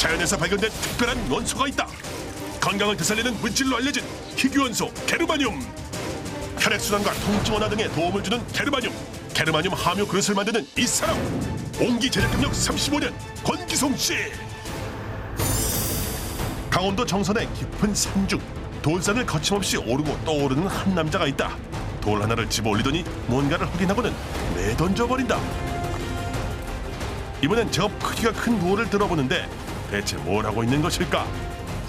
자연에서 발견된 특별한 원소가 있다. 건강을 되살리는 물질로 알려진 희귀원소 게르마늄. 혈액순환과 통증 완화 등에 도움을 주는 게르마늄. 게르마늄 함유 그릇을 만드는 이 사람. 옹기 제작 경력 35년 권기송 씨. 강원도 정선의 깊은 산중 돌산을 거침없이 오르고 또 오르는 한 남자가 있다. 돌 하나를 집어 올리더니 뭔가를 확인하고는 내던져버린다. 이번엔 제법 크기가 큰 돌을 들어보는데 대체 뭘 하고 있는 것일까?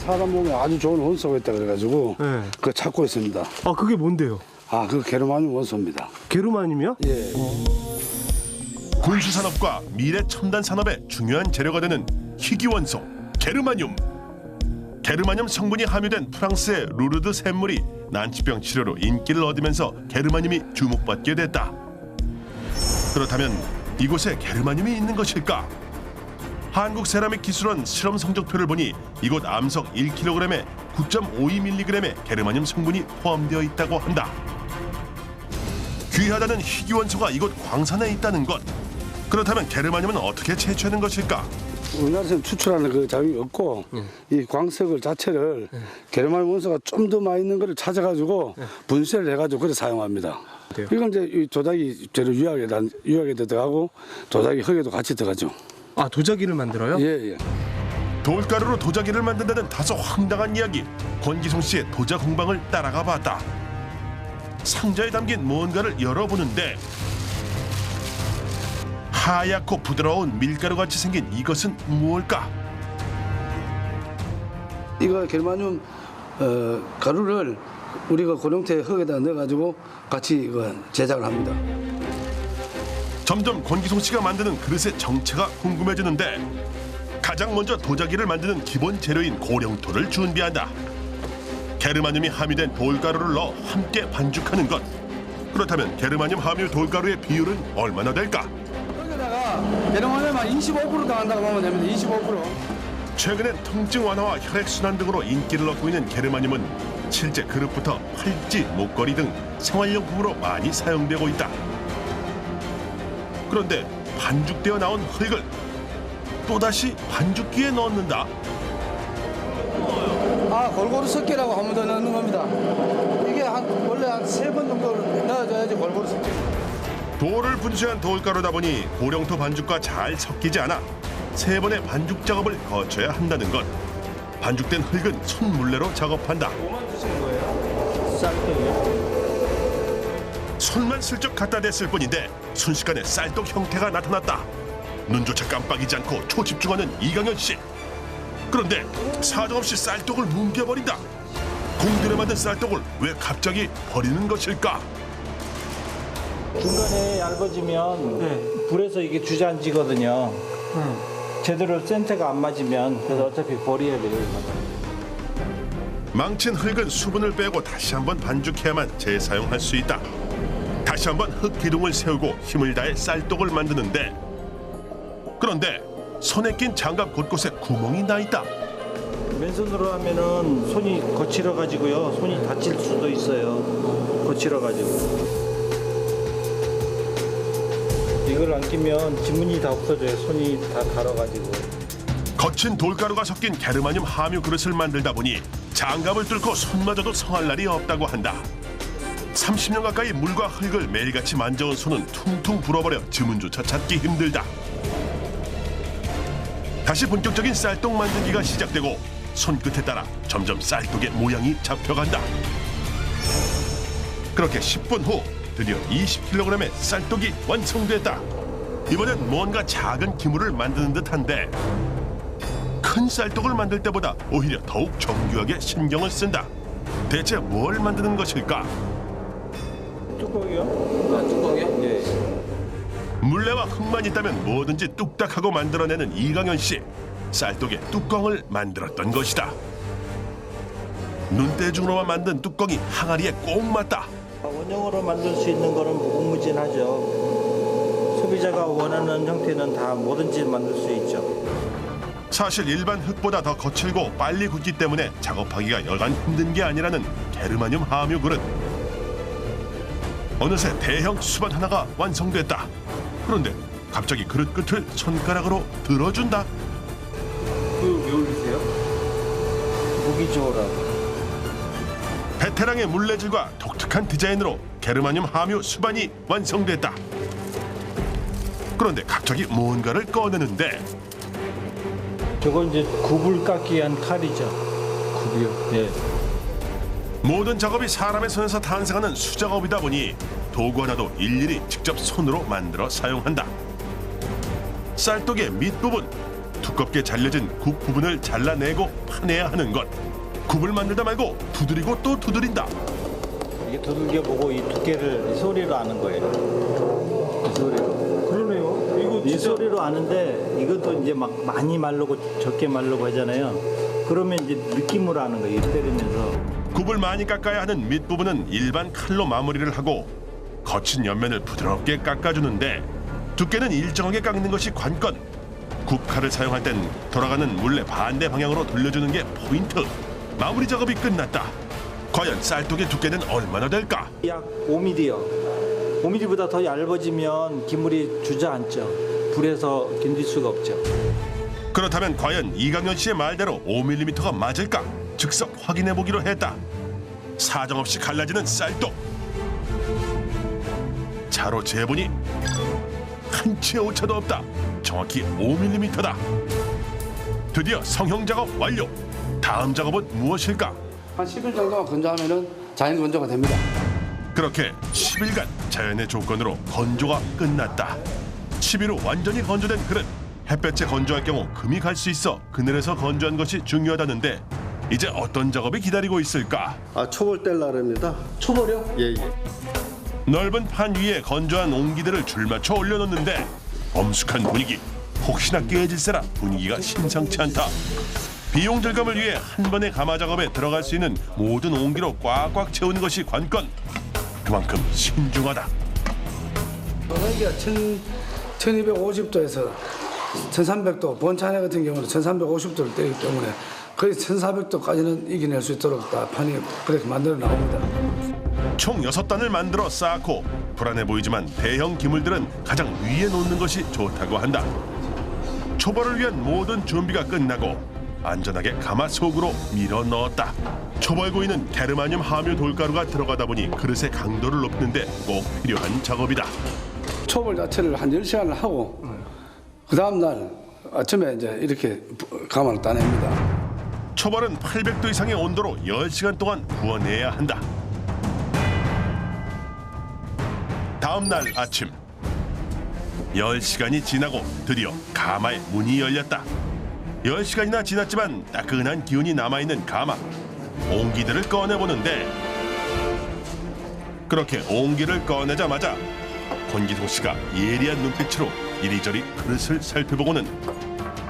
사람 몸에 아주 좋은 원소가 있다 그래가지고 네. 그거 찾고 있습니다. 아, 그게 뭔데요? 아, 그 게르마늄 원소입니다. 게르마늄이요? 예. 군수산업과 미래 첨단 산업의 중요한 재료가 되는 희귀원소 게르마늄. 게르마늄 성분이 함유된 프랑스의 루르드 샘물이 난치병 치료로 인기를 얻으면서 게르마늄이 주목받게 됐다. 그렇다면 이곳에 게르마늄이 있는 것일까? 한국세라믹기술원 실험 성적표를 보니 이곳 암석 1kg에 9.52mg의 게르마늄 성분이 포함되어 있다고 한다. 귀하다는 희귀원소가 이곳 광산에 있다는 것. 그렇다면 게르마늄은 어떻게 채취하는 것일까? 우리나라에서는 추출하는 그 작용이 없고 이 광석을 자체를 게르마늄 원소가 좀 더 많이 있는 거를 찾아가지고 분쇄를 해가지고 그래 사용합니다. 이건 이제 이 도자기 재료 유약에도 들어가고 도자기 흙에도 같이 들어가죠. 아, 도자기를 만들어요? 예, 예. 돌가루로 도자기를 만든다는 다소 황당한 이야기. 권기송 씨의 도자 공방을 따라가 봤다. 상자에 담긴 뭔가를 열어보는데 하얗고 부드러운 밀가루같이 생긴 이것은 무엇일까? 이거 게르마늄 가루를 우리가 고령태 흙에다 넣어가지고 같이 이거 제작을 합니다. 점점 권기송 씨가 만드는 그릇의 정체가 궁금해지는데 가장 먼저 도자기를 만드는 기본 재료인 고령토를 준비한다. 게르마늄이 함유된 돌가루를 넣어 함께 반죽하는 것. 그렇다면 게르마늄 함유 돌가루의 비율은 얼마나 될까? 여기다가 게르마늄만 25% 더한다고 보면 됩니다. 25%. 최근엔 통증 완화와 혈액순환 등으로 인기를 얻고 있는 게르마늄은 실제 그릇부터 팔찌, 목걸이 등 생활용품으로 많이 사용되고 있다. 그런데 반죽되어 나온 흙을 또다시 반죽기에 넣는다. 아, 골고루 섞이라고 한 번 더 넣는 겁니다. 이게 원래 한 3번 정도를 넣어줘야지 골고루 섞여. 돌을 분쇄한 돌가루다 보니 고령토 반죽과 잘 섞이지 않아 3번의 반죽 작업을 거쳐야 한다는 것. 반죽된 흙은 손물레로 작업한다. 손만 슬쩍 갖다 댔을 뿐인데 순식간에 쌀떡 형태가 나타났다. 눈조차 깜빡이지 않고 초집중하는 이강현 씨. 그런데 사정없이 쌀떡을 뭉개버린다. 공들여 만든 쌀떡을 왜 갑자기 버리는 것일까? 중간에 얇아지면 불에서 이게 주저앉거든요. 제대로 센터가 안 맞으면 그래서 어차피 버려야 돼요. 망친 흙은 수분을 빼고 다시 한번 반죽해야만 재사용할 수 있다. 다시 한번 흙 기둥을 세우고 힘을 다해 쌀떡을 만드는데 그런데 손에 낀 장갑 곳곳에 구멍이 나 있다. 맨손으로 하면은 손이 거칠어 가지고요. 손이 다칠 수도 있어요. 거칠어 가지고. 이걸 안 끼면 지문이 다 없어져요. 손이 다 닳아가지고. 거친 돌가루가 섞인 게르마늄 함유 그릇을 만들다 보니 장갑을 뚫고 손마저도 성할 날이 없다고 한다. 30년 가까이 물과 흙을 매일같이 만져온 손은 퉁퉁 불어버려 지문조차 찾기 힘들다. 다시 본격적인 쌀떡 만들기가 시작되고 손끝에 따라 점점 쌀떡의 모양이 잡혀간다. 그렇게 10분 후 드디어 20kg의 쌀떡이 완성됐다. 이번엔 뭔가 작은 기물을 만드는 듯한데 큰 쌀떡을 만들 때보다 오히려 더욱 정교하게 신경을 쓴다. 대체 뭘 만드는 것일까? 뚜껑이요? 아, 뚜껑이요? 예. 물레와 흙만 있다면 뭐든지 뚝딱하고 만들어내는 이강현 씨. 쌀떡의 뚜껑을 만들었던 것이다. 눈대중으로만 만든 뚜껑이 항아리에 꼭 맞다. 원형으로 만들 수 있는 거는 무궁무진하죠. 소비자가 원하는 형태는 다 뭐든지 만들 수 있죠. 사실 일반 흙보다 더 거칠고 빨리 굳기 때문에 작업하기가 여간 힘든 게 아니라는 게르마늄 함유 그릇. 어느새 대형 수반 하나가 완성됐다. 그런데 갑자기 그릇 끝을 손가락으로 들어준다. 왜 올리세요? 보기 좋으라고. 베테랑의 물레질과 독특한 디자인으로 게르마늄 함유 수반이 완성됐다. 그런데 갑자기 뭔가를 꺼내는데 저건 이제 굽을 깎기 위한 칼이죠. 굽이요? 예. 모든 작업이 사람의 손에서 탄생하는 수작업이다 보니 도구 하나도 일일이 직접 손으로 만들어 사용한다. 쌀독의 밑부분, 두껍게 잘려진 굽 부분을 잘라내고 파내야 하는 것. 굽을 만들다 말고 두드리고 또 두드린다. 이게 두들겨 보고 이 두께를 이 소리로 아는 거예요. 이 소리로. 그러네요. 이거 이 소리로 아는데 이것도 이제 막 많이 마르고 적게 마르고 하잖아요. 그러면 이제 느낌으로 아는 거예요. 이 때리면서. 굽을 많이 깎아야 하는 밑부분은 일반 칼로 마무리를 하고 거친 옆면을 부드럽게 깎아주는데 두께는 일정하게 깎는 것이 관건. 굽칼을 사용할 땐 돌아가는 물레 반대 방향으로 돌려주는 게 포인트. 마무리 작업이 끝났다. 과연 쌀독의 두께는 얼마나 될까? 약 5mm요. 5mm보다 더 얇아지면 기물이 주저앉죠. 불에서 견딜 수가 없죠. 그렇다면 과연 이강현 씨의 말대로 5mm가 맞을까? 즉석 확인해 보기로 했다. 사정없이 갈라지는 쌀독. 자로 재보니 한치의 오차도 없다. 정확히 5mm다. 드디어 성형 작업 완료. 다음 작업은 무엇일까? 한 10일 정도만 건조하면은 자연 건조가 됩니다. 그렇게 10일간 자연의 조건으로 건조가 끝났다. 10일 후 완전히 건조된 그릇. 햇볕에 건조할 경우 금이 갈 수 있어 그늘에서 건조한 것이 중요하다는데 이제 어떤 작업이 기다리고 있을까? 초벌 뗄라랍니다. 초벌이요? 예. 넓은 판 위에 건조한 옹기들을 줄맞춰 올려놓는데 엄숙한 분위기. 혹시나 깨질세라 분위기가 심상치 않다. 비용 절감을 위해 한 번의 가마 작업에 들어갈 수 있는 모든 옹기로 꽉꽉 채우는 것이 관건. 그만큼 신중하다. 여기가 1250도에서 1300도, 본차내 같은 경우는 1350도를 떼기 때문에 거의 1400도까지는 이겨낼 수 있도록 다 판이 그렇게 만들어 나옵니다. 총 6단을 만들어 쌓고 불안해 보이지만 대형 기물들은 가장 위에 놓는 것이 좋다고 한다. 초벌을 위한 모든 준비가 끝나고 안전하게 가마 속으로 밀어 넣었다. 초벌구이는 게르마늄 함유 돌가루가 들어가다 보니 그릇의 강도를 높이는데 꼭 필요한 작업이다. 초벌 자체를 한 10시간을 하고 그 다음 날 아침에 이제 이렇게 가마를 따냅니다. 초벌은 800도 이상의 온도로 10시간 동안 구워내야 한다. 다음 날 아침 10시간이 지나고 드디어 가마의 문이 열렸다. 10시간이나 지났지만 따끈한 기운이 남아있는 가마. 옹기들을 꺼내보는데 그렇게 옹기를 꺼내자마자 권기동 씨가 예리한 눈빛으로 이리저리 그릇을 살펴보고는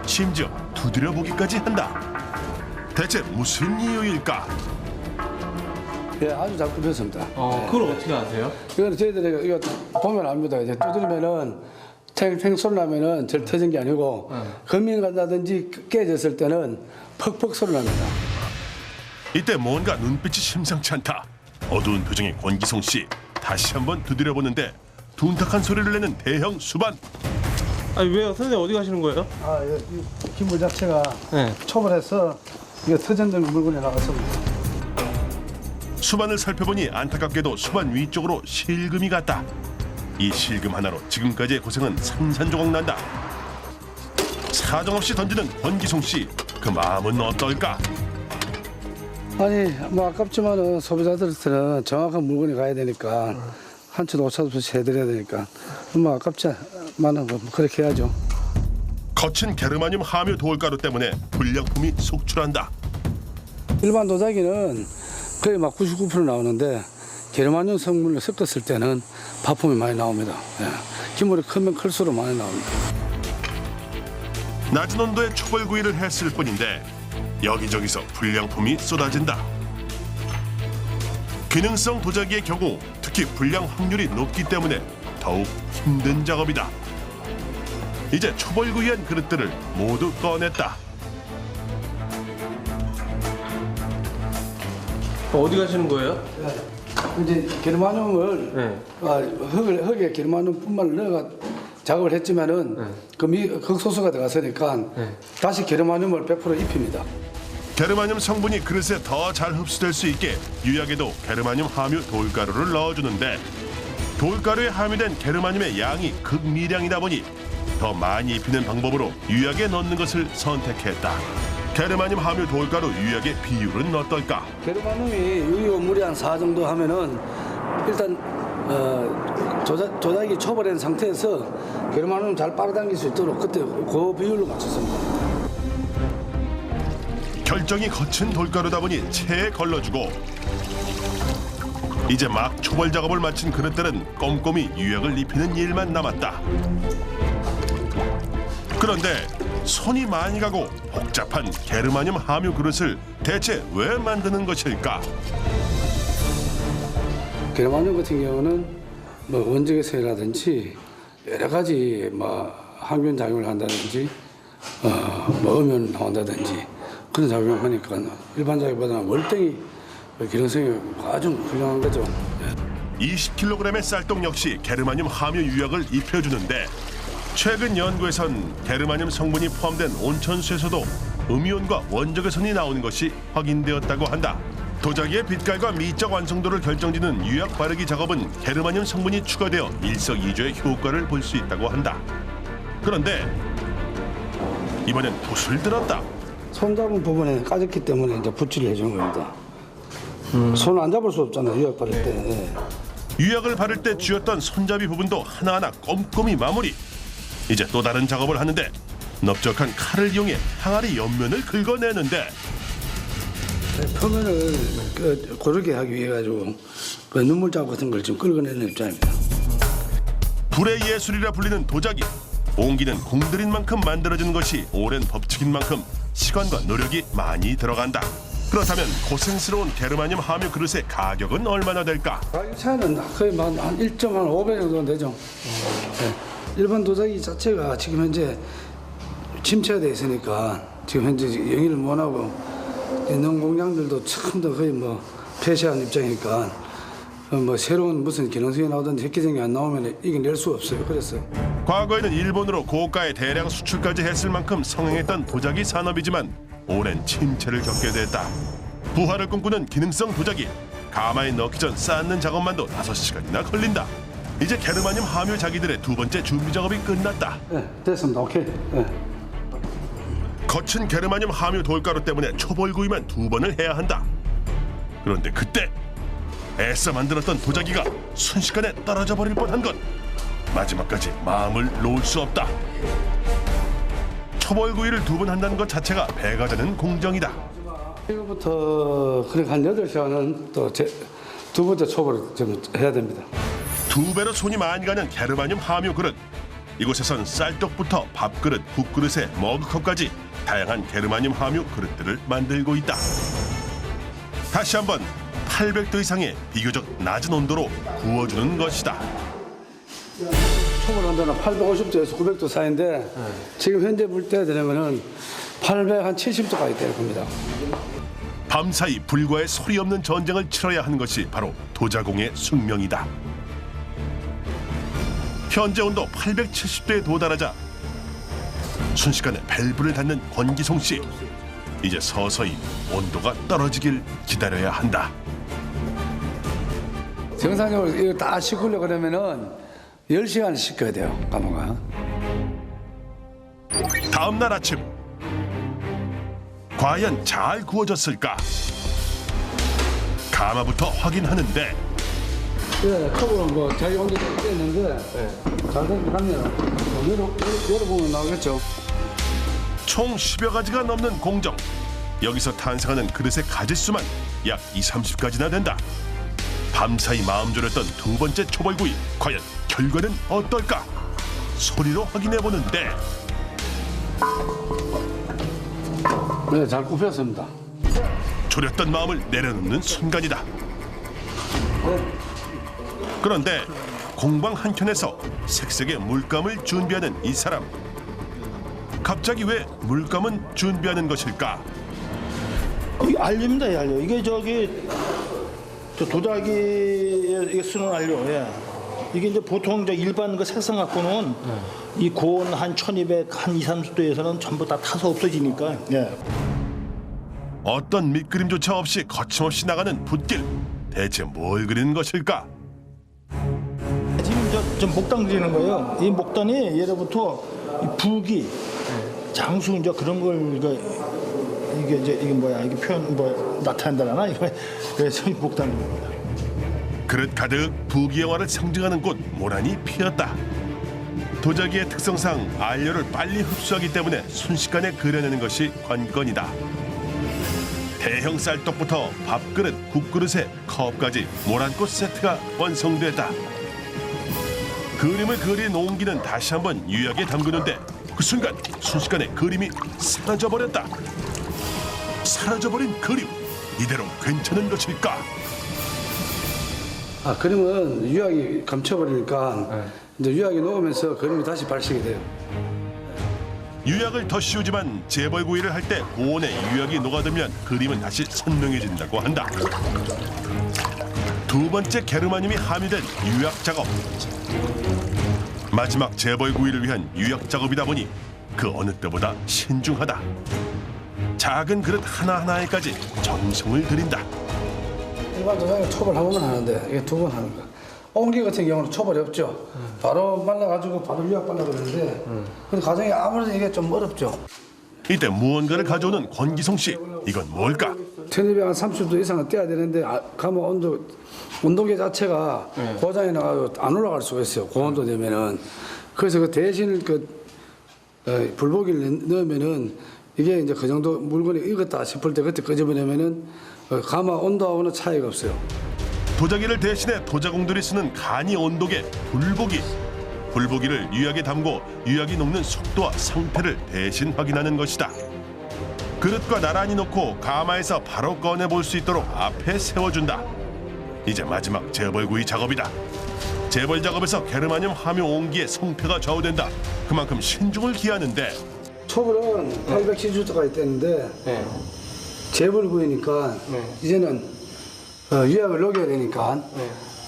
심지어 두드려보기까지 한다. 대체 무슨 이유일까? 예, 아주 잘 굽혔습니다. 그걸 어떻게 아세요? 이거는 저희들이 이거 보면 압니다. 이제 두드리면은 탱탱 소리 나면은 절 터진 게 아니고 금이 간다든지 깨졌을 때는 퍽퍽 소리 납니다. 이때 뭔가 눈빛이 심상치 않다. 어두운 표정의 권기송 씨 다시 한번 두드려보는데 둔탁한 소리를 내는 대형 수반. 아니 왜요? 선생님 어디 가시는 거예요? 이 기물 자체가 네. 초벌해서 이거 터졌는 물건이 나갔습니다. 수반을 살펴보니 안타깝게도 수반 위쪽으로 실금이 갔다. 이 실금 하나로 지금까지의 고생은 산산조각난다. 사정없이 던지는 권기송 씨, 그 마음은 어떨까? 아니 뭐 아깝지만은 소비자들한테는 정확한 물건이 가야 되니까 한치도 오차도 없이 해드려야 되니까 뭐 아깝지만은 뭐 그렇게 해야죠. 거친 게르마늄 함유 돌가루 때문에 불량품이 속출한다. 일반 도자기는 거의 막 99% 나오는데 게르마늄 성분을 섞었을 때는 바품이 많이 나옵니다. 예. 기물이 크면 클수록 많이 나옵니다. 낮은 온도에 초벌구이를 했을 뿐인데 여기저기서 불량품이 쏟아진다. 기능성 도자기의 경우 특히 불량 확률이 높기 때문에 더욱 힘든 작업이다. 이제 초벌구이한 그릇들을 모두 꺼냈다. 어디 가시는 거예요? 이제 게르마늄을 네. 흙에 게르마늄뿐만 넣어가 작업을 했지만은 극소수가 들어갔으니까 다시 게르마늄을 100% 입힙니다. 게르마늄 성분이 그릇에 더 잘 흡수될 수 있게 유약에도 게르마늄 함유 돌가루를 넣어주는데 돌가루에 함유된 게르마늄의 양이 극미량이다 보니 더 많이 입히는 방법으로 유약에 넣는 것을 선택했다. 게르마늄 함유 돌가루 유약의 비율은 어떨까? 게르마늄이 유효물이 한 4 정도 하면은 일단 조작이 초벌된 상태에서 게르마늄 잘 빨아당길 수 있도록 그때 그 비율로 맞췄습니다. 결정이 거친 돌가루다 보니 체에 걸러주고 이제 막 초벌 작업을 마친 그릇들은 꼼꼼히 유약을 입히는 일만 남았다. 그런데 손이 많이 가고 복잡한 게르마늄 함유 그릇을 대체 왜 만드는 것일까? 게르마늄 같은 경우는 뭐 원적의 세라든지 여러 가지 뭐 항균 작용을 한다든지 뭐 음연한다든지 그런 작용을 하니까 일반적보다는 월등히 기능성이 아주 훌륭한 거죠. 20kg의 쌀떡 역시 게르마늄 함유 유약을 입혀주는데 최근 연구에선 게르마늄 성분이 포함된 온천수에서도 음이온과 원적의 선이 나오는 것이 확인되었다고 한다. 도자기의 빛깔과 미적 완성도를 결정짓는 유약 바르기 작업은 게르마늄 성분이 추가되어 일석이조의 효과를 볼 수 있다고 한다. 그런데 이번엔 붓을 들었다. 손 잡은 부분에 까졌기 때문에 이제 붓질을 해주는 겁니다. 손 안 잡을 수 없잖아요, 유약 바를 때. 네. 유약을 바를 때 쥐었던 손잡이 부분도 하나하나 꼼꼼히 마무리. 이제 또 다른 작업을 하는데 넓적한 칼을 이용해 항아리 옆면을 긁어내는데 표면을 고르게 하기 위해 가지고 그 눈물 자국 같은 걸 지금 긁어내는 입장입니다. 불의 예술이라 불리는 도자기. 옹기는 공들인 만큼 만들어진 것이 오랜 법칙인 만큼 시간과 노력이 많이 들어간다. 그렇다면 고생스러운 게르마늄 함유 그릇의 가격은 얼마나 될까? 가격 차이는 거의 한 1.5배 정도는 되죠. 네. 일반 도자기 자체가 지금 현재 침체돼 있으니까 지금 현재 영위를 못하고 있는 공장들도 처음부터 거의 뭐 폐쇄한 입장이니까 뭐 새로운 무슨 기능성이 나오든지 획기적인 안 나오면 이겨낼 수 없어요. 그래서 과거에는 일본으로 고가의 대량 수출까지 했을 만큼 성행했던 도자기 산업이지만 오랜 침체를 겪게 됐다. 부활을 꿈꾸는 기능성 도자기. 가마에 넣기 전 쌓는 작업만도 5시간이나 걸린다. 이제 게르마늄 함유 자기들의 두 번째 준비 작업이 끝났다. 네, 됐습니다. 오케이. 네. 거친 게르마늄 함유 돌가루 때문에 초벌구이만 2번을 해야 한다. 그런데 그때 애써 만들었던 도자기가 순식간에 떨어져 버릴 뻔한 것. 마지막까지 마음을 놓을 수 없다. 초벌구이를 2번 한다는 것 자체가 배가 되는 공정이다. 이거부터 그렇게 한 8시간은 또 두 번째 초벌을 좀 해야 됩니다. 2배로 손이 많이 가는 게르마늄 함유 그릇. 이곳에선 쌀떡부터 밥그릇, 국그릇에 머그컵까지 다양한 게르마늄 함유 그릇들을 만들고 있다. 다시 한번 800도 이상의 비교적 낮은 온도로 구워주는 것이다. 초벌 온도는 850도에서 900도 사이인데 지금 현재 불 때 되려면은 870도까지 될 겁니다. 밤사이 불과의 소리 없는 전쟁을 치러야 하는 것이 바로 도자공의 숙명이다. 현재 온도 870도에 도달하자 순식간에 밸브를 닫는 권기송 씨. 이제 서서히 온도가 떨어지길 기다려야 한다. 정상적으로 이거 다 식으려고 그러면은 10시간을 식혀야 돼요, 가마가. 다음 날 아침 과연 잘 구워졌을까? 가마부터 확인하는데 예, 컵은 뭐 자기 온도 됐는데 잘 되긴 합니다. 열어보면 나오겠죠. 총 10여 가지가 넘는 공정. 여기서 탄생하는 그릇의 가짓수만 약 20-30가지나 된다. 밤사이 마음 졸였던 2번째 초벌구이. 과연 결과는 어떨까? 소리로 확인해보는데 네, 잘 굽혔습니다. 졸였던 마음을 내려놓는 순간이다. 그런데 공방 한켠에서 색색의 물감을 준비하는 이 사람. 갑자기 왜 물감은 준비하는 것일까? 이게 알료입니다, 알료. 이게 저기 저 도자기에 이게 쓰는 알료. 예. 이게 이제 보통 이제 일반 그 색상 갖고는 이 고온 한 1200, 한 2, 30도에서는 전부 다 타서 없어지니까. 예. 어떤 밑그림조차 없이 거침없이 나가는 붓길. 대체 뭘 그리는 것일까? 지금 저 목단 그리는 거예요. 이 목단이 예로부터 이 부기, 장수 이제 그런 걸 이게 뭐야 이게 표현 뭐 나타낸다나 이거 그래서 이 목단입니다. 그릇 가득 부귀영화를 상징하는 꽃 모란이 피었다. 도자기의 특성상 안료를 빨리 흡수하기 때문에 순식간에 그려내는 것이 관건이다. 대형 쌀떡부터 밥그릇, 국그릇에 컵까지 모란꽃 세트가 완성됐다. 그림을 그린 옹기는 다시 한번 유약에 담그는데 그 순간 순식간에 그림이 사라져버렸다. 사라져버린 그림, 이대로 괜찮은 것일까? 그림은 유약이 감춰버리니까 이제 유약이 녹으면서 그림이 다시 발식이 돼요. 유약을 더 씌우지만 재벌구이를 할 때 고온에 유약이 녹아들면 그림은 다시 선명해진다고 한다. 두 번째 게르마늄이 함유된 유약 작업. 마지막 재벌구이를 위한 유약 작업이다 보니 그 어느 때보다 신중하다. 작은 그릇 하나하나에까지 정성을 들인다. 일반 도장에 초벌 한 번만 하는데 이게 두 번 하는 거야. 옹기 같은 경우는 초벌이 없죠. 바로 말라가지고 바로 유약 발라버리는데 근데 과정이 아무래도 이게 좀 어렵죠. 이때 무언가를 가져오는 권기송 씨. 이건 뭘까? 1230도 이상은 떼야 되는데 가마 온도계 자체가 고장이 나가지고 안 올라갈 수가 있어요. 고온도 되면은. 그래서 그 대신 불보기를 넣으면은 이게 이제 그 정도 물건이 익었다 싶을 때 그때 끄집어내면은 가마 온도하고는 차이가 없어요. 도자기를 대신해 도자공들이 쓰는 간이 온도계 불보기. 불보기를 유약에 담고 유약이 녹는 속도와 상태를 대신 확인하는 것이다. 그릇과 나란히 놓고 가마에서 바로 꺼내볼 수 있도록 앞에 세워준다. 이제 마지막 재벌구이 작업이다. 재벌 작업에서 게르마늄 함유 온기의 성패가 좌우된다. 그만큼 신중을 기하는데 초벌은 870도까지 떼는데 재벌구이니까 이제는 유약을 녹여야 되니까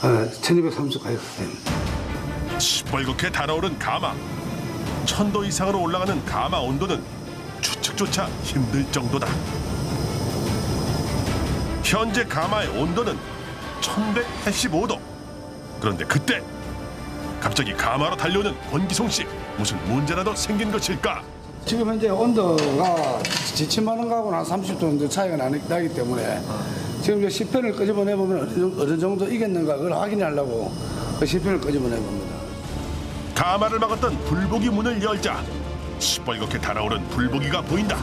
1230도까지 됩니다. 시뻘겋게 달아오른 가마. 1000도 이상으로 올라가는 가마 온도는 추측조차 힘들 정도다. 현재 가마의 온도는 1185도. 그런데 그때 갑자기 가마로 달려오는 권기송 씨. 무슨 문제라도 생긴 것일까? 지금 현재 온도가 지침하는 거하고는 한 30도 정도 차이가 나기 때문에 지금 이제 시편을 끄집어내보면 어느 정도 이겼는가 그걸 확인하려고 그 시편을 끄집어내봅니다. 가마를 막았던 불보기 문을 열자 시뻘겋게 달아오른 불보기가 보인다.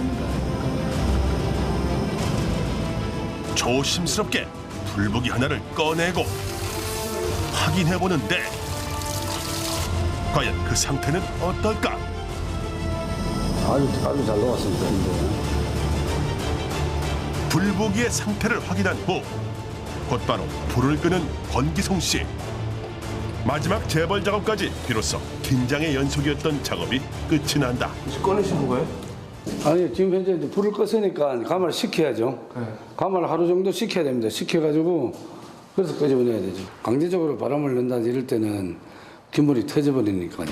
조심스럽게 불보기 하나를 꺼내고 확인해보는데 과연 그 상태는 어떨까? 아주 잘 녹았습니다. 불보기의 상태를 확인한 후 곧바로 불을 끄는 권기송 씨. 마지막 재벌 작업까지 비로소 긴장의 연속이었던 작업이 끝이 난다. 꺼내시는 거예요? 아니 지금 현재 이제 불을 껐으니까 가마를 식혀야죠. 가마를 하루 정도 식혀야 됩니다. 식혀가지고 그래서 끄집어내야 되죠. 강제적으로 바람을 넣는다 이럴 때는 기물이 터져버리니까요.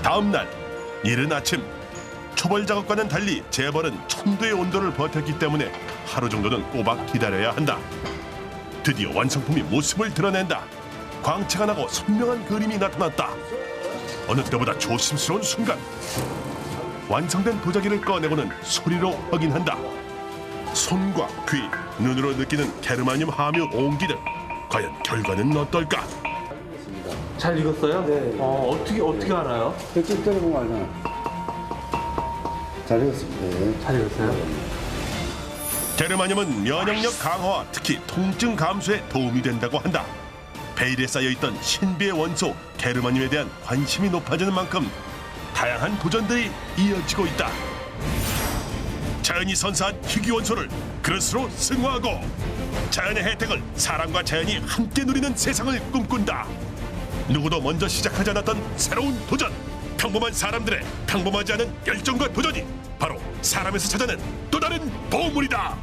다음 날 이른 아침 초벌 작업과는 달리 재벌은 1000도의 온도를 버텼기 때문에 하루 정도는 꼬박 기다려야 한다. 드디어 완성품이 모습을 드러낸다. 광채가 나고 선명한 그림이 나타났다. 어느 때보다 조심스러운 순간 완성된 도자기를 꺼내고는 소리로 확인한다. 손과 귀, 눈으로 느끼는 게르마늄 함유 온기들. 과연 결과는 어떨까? 잘 익었어요? 네. 어떻게 알아요? 백질 때려보면 알잖아. 잘 익었습니다. 네. 잘 익었어요? 게르마늄은 면역력 강화와 특히 통증 감소에 도움이 된다고 한다. 베일에 쌓여있던 신비의 원소 게르마늄에 대한 관심이 높아지는 만큼 다양한 도전들이 이어지고 있다. 자연이 선사한 희귀원소를 그릇으로 승화하고 자연의 혜택을 사람과 자연이 함께 누리는 세상을 꿈꾼다. 누구도 먼저 시작하지 않았던 새로운 도전. 평범한 사람들의 평범하지 않은 열정과 도전이 바로 사람에서 찾아낸 또 다른 보물이다.